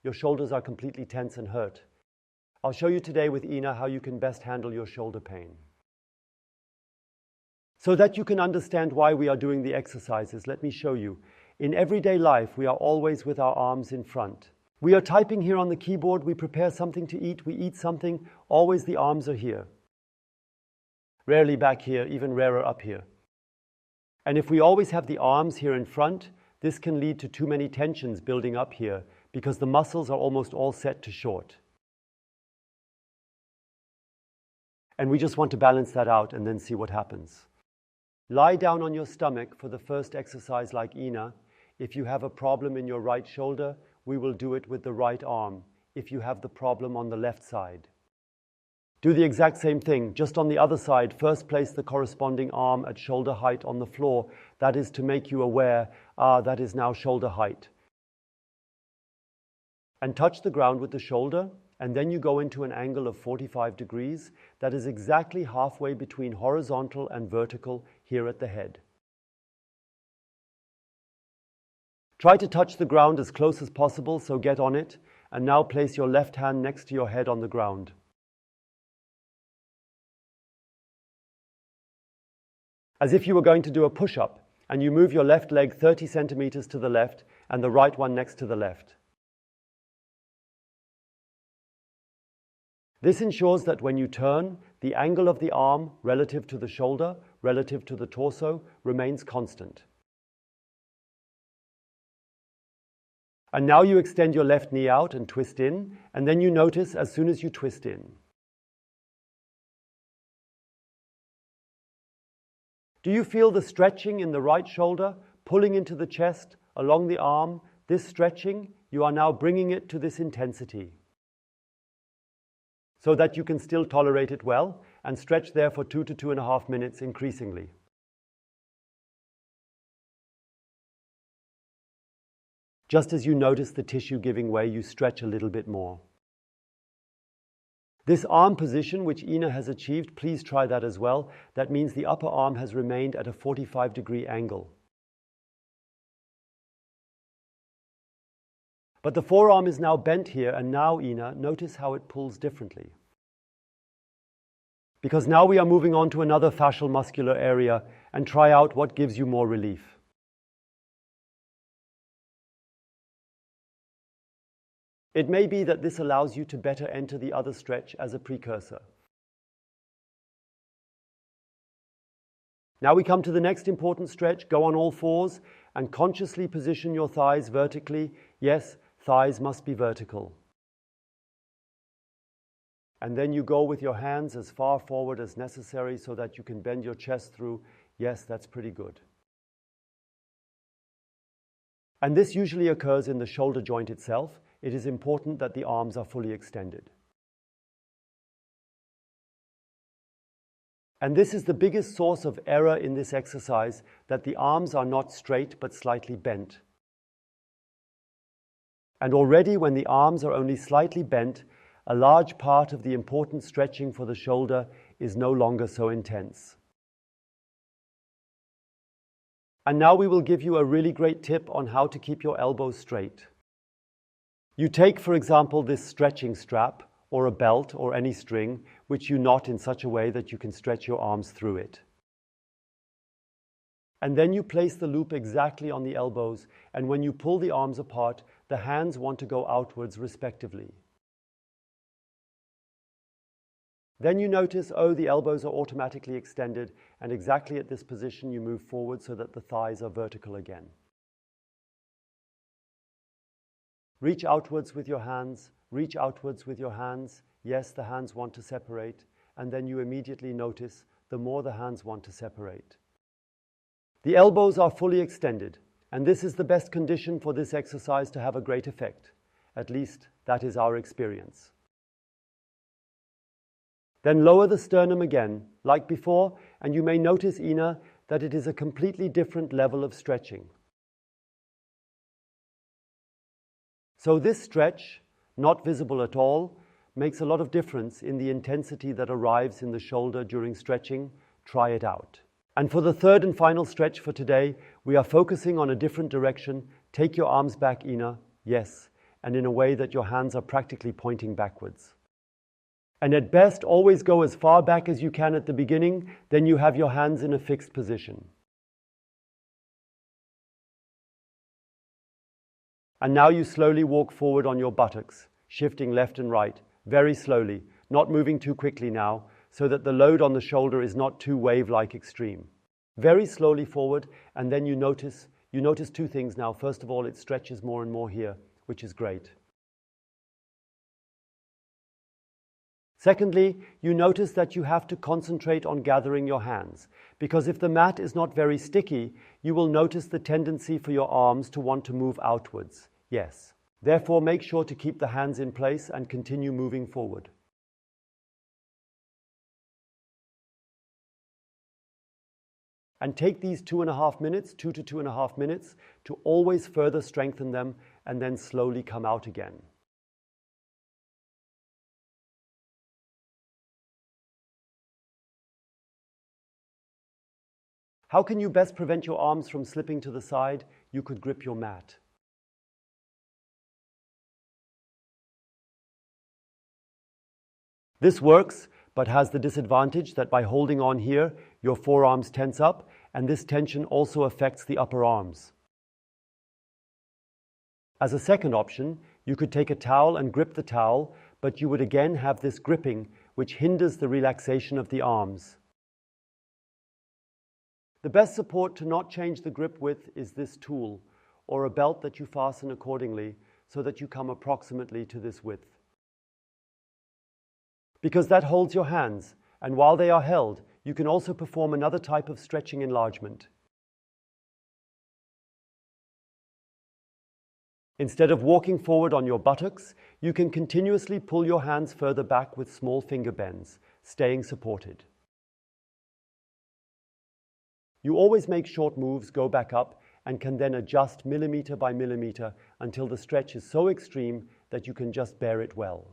Your shoulders are completely tense and hurt. I'll show you today with Ina how you can best handle your shoulder pain. So that you can understand why we are doing the exercises, let me show you. In everyday life, we are always with our arms in front. We are typing here on the keyboard, we prepare something to eat, we eat something, always the arms are here. Rarely back here, even rarer up here. And if we always have the arms here in front, this can lead to too many tensions building up here because the muscles are almost all set to short. And we just want to balance that out and then see what happens. Lie down on your stomach for the first exercise like Ina. If you have a problem in your right shoulder, we will do it with the right arm. If you have the problem on the left side, do the exact same thing, just on the other side. First place the corresponding arm at shoulder height on the floor. That is to make you aware, that is now shoulder height. And touch the ground with the shoulder, and then you go into an angle of 45 degrees. That is exactly halfway between horizontal and vertical here at the head. Try to touch the ground as close as possible, so get on it. And now place your left hand next to your head on the ground. As if you were going to do a push-up, and you move your left leg 30 centimeters to the left and the right one next to the left. This ensures that when you turn, the angle of the arm relative to the shoulder, relative to the torso, remains constant. And now you extend your left knee out and twist in, and then you notice as soon as you twist in. Do you feel the stretching in the right shoulder, pulling into the chest, along the arm? This stretching, you are now bringing it to this intensity, so that you can still tolerate it well and stretch there for 2 to 2.5 minutes increasingly. Just as you notice the tissue giving way, you stretch a little bit more. This arm position, which Ina has achieved, please try that as well. That means the upper arm has remained at a 45-degree angle. But the forearm is now bent here, and now, Ina, notice how it pulls differently. Because now we are moving on to another fascial muscular area and try out what gives you more relief. It may be that this allows you to better enter the other stretch as a precursor. Now we come to the next important stretch. Go on all fours and consciously position your thighs vertically. Yes, thighs must be vertical. And then you go with your hands as far forward as necessary so that you can bend your chest through. Yes, that's pretty good. And this usually occurs in the shoulder joint itself. It is important that the arms are fully extended. And this is the biggest source of error in this exercise, that the arms are not straight but slightly bent. And already when the arms are only slightly bent, a large part of the important stretching for the shoulder is no longer so intense. And now we will give you a really great tip on how to keep your elbows straight. You take, for example, this stretching strap or a belt or any string, which you knot in such a way that you can stretch your arms through it. And then you place the loop exactly on the elbows, and when you pull the arms apart, the hands want to go outwards respectively. Then you notice, the elbows are automatically extended, and exactly at this position you move forward so that the thighs are vertical again. Reach outwards with your hands, reach outwards with your hands. Yes, the hands want to separate, and then you immediately notice the more the hands want to separate. The elbows are fully extended, and this is the best condition for this exercise to have a great effect. At least that is our experience. Then lower the sternum again, like before, and you may notice, Ina, that it is a completely different level of stretching. So this stretch, not visible at all, makes a lot of difference in the intensity that arrives in the shoulder during stretching. Try it out. And for the third and final stretch for today, we are focusing on a different direction. Take your arms back, Ina. Yes. and in a way that your hands are practically pointing backwards. And at best, always go as far back as you can at the beginning, then you have your hands in a fixed position. And now you slowly walk forward on your buttocks, shifting left and right, very slowly, not moving too quickly now, so that the load on the shoulder is not too wave-like extreme. Very slowly forward, and then you notice two things now. First of all, it stretches more and more here, which is great. Secondly, you notice that you have to concentrate on gathering your hands, because if the mat is not very sticky, you will notice the tendency for your arms to want to move outwards. Yes. Therefore, make sure to keep the hands in place and continue moving forward. And take these 2.5 minutes, 2 to 2.5 minutes, to always further strengthen them and then slowly come out again. How can you best prevent your arms from slipping to the side? You could grip your mat. This works, but has the disadvantage that by holding on here, your forearms tense up, and this tension also affects the upper arms. As a second option, you could take a towel and grip the towel, but you would again have this gripping, which hinders the relaxation of the arms. The best support to not change the grip with is this tool, or a belt that you fasten accordingly, so that you come approximately to this width. Because that holds your hands, and while they are held, you can also perform another type of stretching enlargement. Instead of walking forward on your buttocks, you can continuously pull your hands further back with small finger bends, staying supported. You always make short moves, go back up, and can then adjust millimeter by millimeter until the stretch is so extreme that you can just bear it well.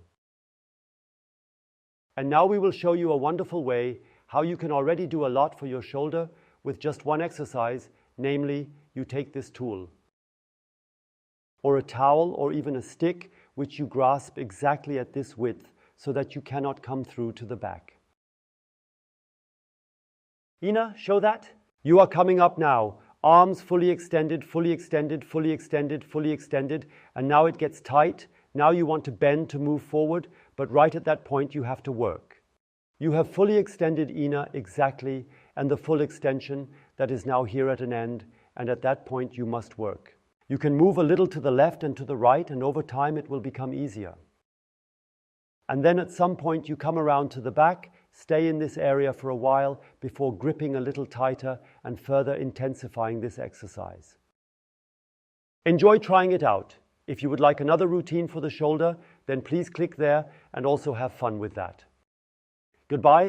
And now we will show you a wonderful way how you can already do a lot for your shoulder with just one exercise, namely, you take this tool, or a towel, or even a stick, which you grasp exactly at this width so that you cannot come through to the back. Ina, show that. You are coming up now. Arms fully extended, fully extended, fully extended, fully extended, and now it gets tight. Now you want to bend to move forward, but right at that point you have to work. You have fully extended Ina exactly, and the full extension that is now here at an end, and at that point you must work. You can move a little to the left and to the right, and over time it will become easier. And then at some point you come around to the back, stay in this area for a while before gripping a little tighter and further intensifying this exercise. Enjoy trying it out. If you would like another routine for the shoulder, then please click there and also have fun with that. Goodbye.